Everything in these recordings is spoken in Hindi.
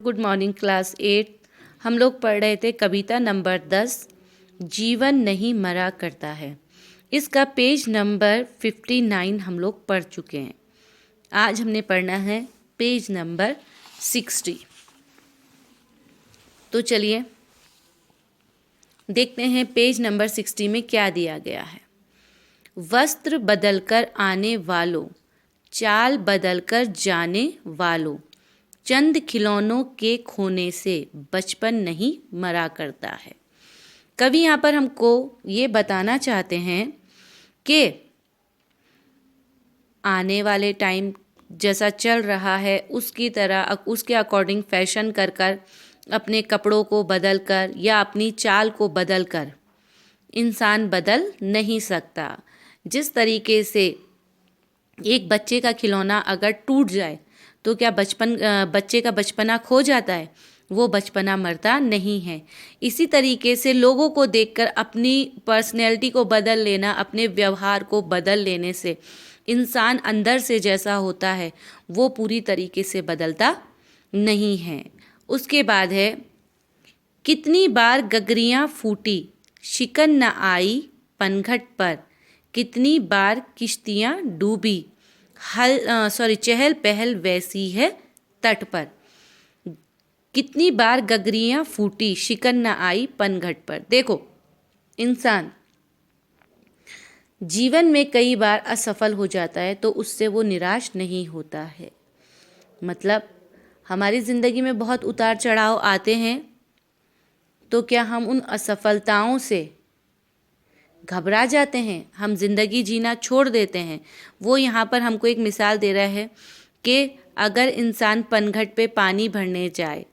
Good morning class 8। हम लोग पढ़ रहे थे कविता नंबर 10, जीवन नहीं मरा करता है। इसका पेज नंबर 59 हम लोग पढ़ चुके हैं। आज हमने पढ़ना है पेज नंबर 60। तो चलिए देखते हैं पेज नंबर 60 में क्या दिया गया है। वस्त्र बदलकर आने वालों, चाल बदलकर जाने वालों, चंद खिलौनों के खोने से बचपन नहीं मरा करता है। कवि यहाँ पर हमको ये बताना चाहते हैं कि आने वाले टाइम जैसा चल रहा है उसकी तरह उसके अकॉर्डिंग फैशन कर कर, अपने कपड़ों को बदल कर या अपनी चाल को बदल कर इंसान बदल नहीं सकता। जिस तरीके से एक बच्चे का खिलौना अगर टूट जाए तो क्या बच्चे का बचपना खो जाता है? वो बचपना मरता नहीं है। इसी तरीके से लोगों को देखकर अपनी पर्सनैलिटी को बदल लेना, अपने व्यवहार को बदल लेने से इंसान अंदर से जैसा होता है वो पूरी तरीके से बदलता नहीं है। उसके बाद है, कितनी बार गगरियाँ फूटी, शिकन न आई पनघट पर, कितनी बार किश्तियाँ डूबी, चहल पहल वैसी है तट पर। कितनी बार गगरियाँ फूटी, शिकन न आई पनघट पर। देखो, इंसान जीवन में कई बार असफल हो जाता है तो उससे वो निराश नहीं होता है। मतलब हमारी ज़िंदगी में बहुत उतार चढ़ाव आते हैं, तो क्या हम उन असफलताओं से घबरा जाते हैं? हम जिंदगी जीना छोड़ देते हैं? वो यहाँ पर हमको एक मिसाल दे रहा है कि अगर इंसान पनघट पे पानी भरने जाए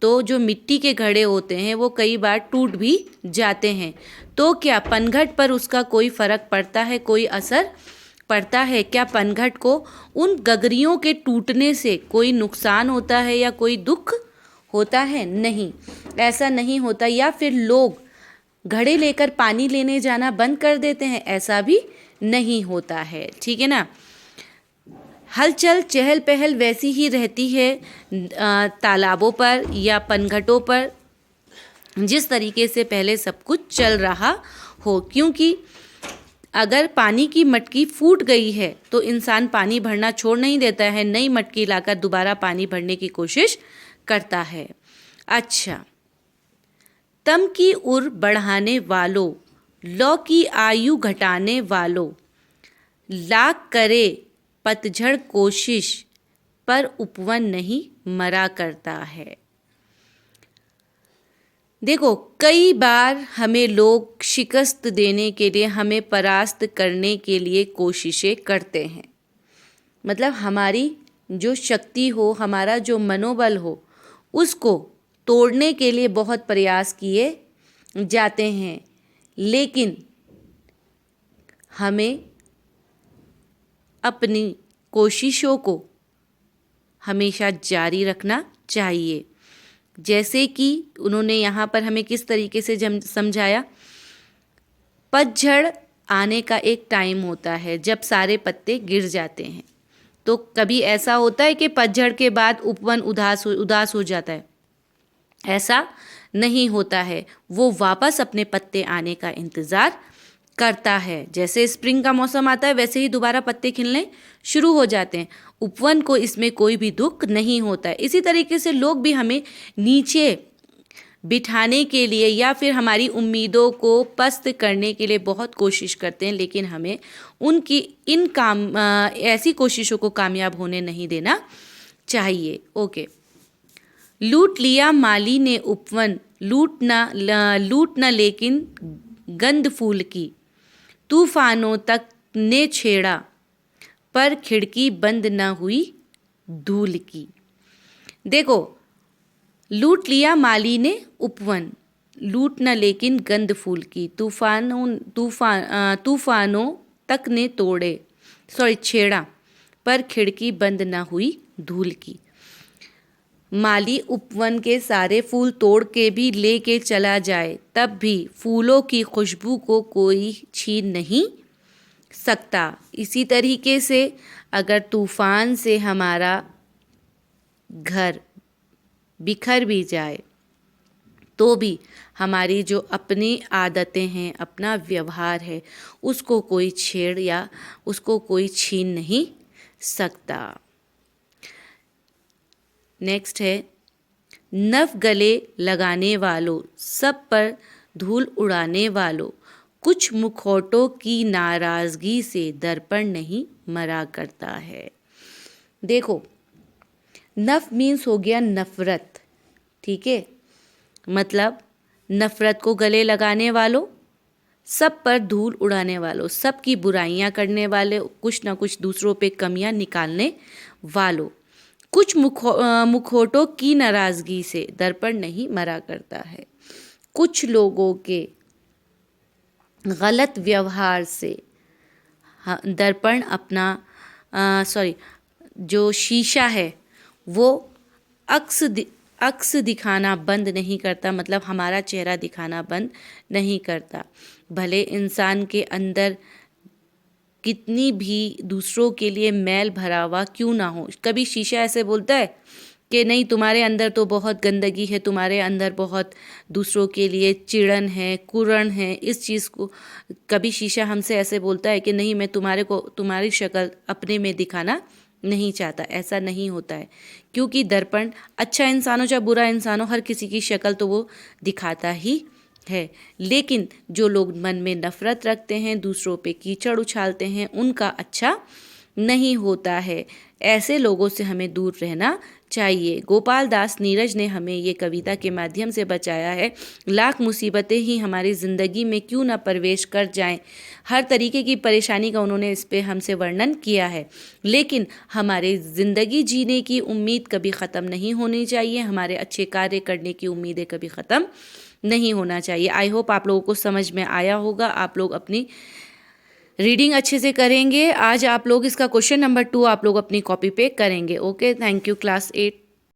तो जो मिट्टी के घड़े होते हैं वो कई बार टूट भी जाते हैं। तो क्या पनघट पर उसका कोई फर्क पड़ता है, कोई असर पड़ता है? क्या पनघट को उन गगरियों के टूटने से कोई नुकसान होता है या कोई दुख होता है? नहीं, ऐसा नहीं होता। या फिर लोग घड़े लेकर पानी लेने जाना बंद कर देते हैं? ऐसा भी नहीं होता है। ठीक है ना। हलचल चहल पहल वैसी ही रहती है तालाबों पर या पनघटों पर जिस तरीके से पहले सब कुछ चल रहा हो, क्योंकि अगर पानी की मटकी फूट गई है तो इंसान पानी भरना छोड़ नहीं देता है, नई मटकी लाकर दोबारा पानी भरने की कोशिश करता है। अच्छा, तम की उर बढ़ाने वालों, लौ की आयु घटाने वालों, लाख करे पतझड़ कोशिश पर उपवन नहीं मरा करता है। देखो, कई बार हमें लोग शिकस्त देने के लिए, हमें परास्त करने के लिए कोशिशें करते हैं। मतलब हमारी जो शक्ति हो, हमारा जो मनोबल हो, उसको तोड़ने के लिए बहुत प्रयास किए जाते हैं, लेकिन हमें अपनी कोशिशों को हमेशा जारी रखना चाहिए। जैसे कि उन्होंने यहाँ पर हमें किस तरीके से समझाया, पतझड़ आने का एक टाइम होता है जब सारे पत्ते गिर जाते हैं। तो कभी ऐसा होता है कि पतझड़ के बाद उपवन उदास हो जाता है? ऐसा नहीं होता है। वो वापस अपने पत्ते आने का इंतज़ार करता है। जैसे स्प्रिंग का मौसम आता है वैसे ही दोबारा पत्ते खिलने शुरू हो जाते हैं। उपवन को इसमें कोई भी दुख नहीं होता है। इसी तरीके से लोग भी हमें नीचे बिठाने के लिए या फिर हमारी उम्मीदों को पस्त करने के लिए बहुत कोशिश करते हैं, लेकिन हमें उनकी ऐसी कोशिशों को कामयाब होने नहीं देना चाहिए। ओके। लूट लिया माली ने उपवन, लूट न लेकिन गंध फूल की, तूफानों तक ने छेड़ा पर खिड़की बंद न हुई धूल की। देखो, लूट लिया माली ने उपवन, लूट न लेकिन गंध फूल की, तूफानों तक ने छेड़ा पर खिड़की बंद न हुई धूल की। माली उपवन के सारे फूल तोड़ के भी लेके चला जाए तब भी फूलों की खुशबू को कोई छीन नहीं सकता। इसी तरीके से अगर तूफान से हमारा घर बिखर भी जाए तो भी हमारी जो अपनी आदतें हैं, अपना व्यवहार है, उसको कोई छेड़ या उसको कोई छीन नहीं सकता। नेक्स्ट है, नव गले लगाने वालों, सब पर धूल उड़ाने वालों, कुछ मुखौटों की नाराज़गी से दर्पण नहीं मरा करता है। देखो, नफ मीन्स हो गया नफ़रत, ठीक है, मतलब नफ़रत को गले लगाने वालों, सब पर धूल उड़ाने वालों, सब की बुराइयां करने वाले, कुछ ना कुछ दूसरों पे कमियां निकालने वालों, कुछ मुखौटों की नाराज़गी से दर्पण नहीं मरा करता है। कुछ लोगों के गलत व्यवहार से दर्पण अपना जो शीशा है वो अक्स दिखाना बंद नहीं करता, मतलब हमारा चेहरा दिखाना बंद नहीं करता। भले इंसान के अंदर कितनी भी दूसरों के लिए मैल भरा हुआ क्यों ना हो, कभी शीशा ऐसे बोलता है कि नहीं तुम्हारे अंदर तो बहुत गंदगी है, तुम्हारे अंदर बहुत दूसरों के लिए चिड़न है, कुरण है, इस चीज़ को कभी शीशा हमसे ऐसे बोलता है कि नहीं मैं तुम्हारी शक्ल अपने में दिखाना नहीं चाहता? ऐसा नहीं होता है, क्योंकि दर्पण अच्छा इंसान हो चाहे बुरा इंसान हो, हर किसी की शक्ल तो वो दिखाता ही है। लेकिन जो लोग मन में नफ़रत रखते हैं, दूसरों पे कीचड़ उछालते हैं, उनका अच्छा नहीं होता है। ऐसे लोगों से हमें दूर रहना चाहिए। गोपाल दास नीरज ने हमें ये कविता के माध्यम से बचाया है। लाख मुसीबतें ही हमारी ज़िंदगी में क्यों ना प्रवेश कर जाएं, हर तरीके की परेशानी का उन्होंने इस पे हमसे वर्णन किया है, लेकिन हमारे ज़िंदगी जीने की उम्मीद कभी ख़त्म नहीं होनी चाहिए, हमारे अच्छे कार्य करने की उम्मीदें कभी ख़त्म नहीं होना चाहिए। आई होप आप लोगों को समझ में आया होगा। आप लोग अपनी रीडिंग अच्छे से करेंगे। आज आप लोग इसका क्वेश्चन नंबर 2 आप लोग अपनी कॉपी पे करेंगे। Okay, thank you class 8।